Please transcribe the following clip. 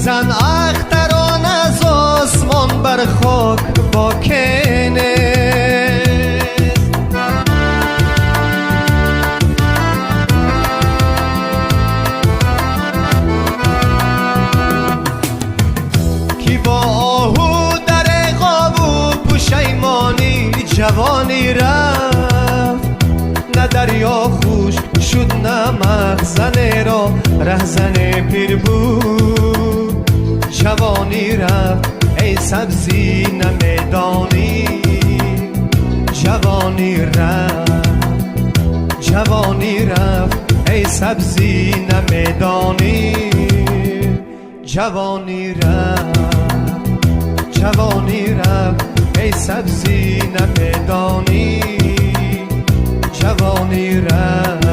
زن اختران از آسمان بر خاک با کنه کی با آهو در قابو پشیمانی جوانی رفت نه دریا خوش شد نه مخزن را رهزن پیر بود جوانی رفت ای سبزی نمیدانی جوانی رفت ای سبزی نمیدانی جوانی رفت ای سبزی نمیدانی جوانی رفت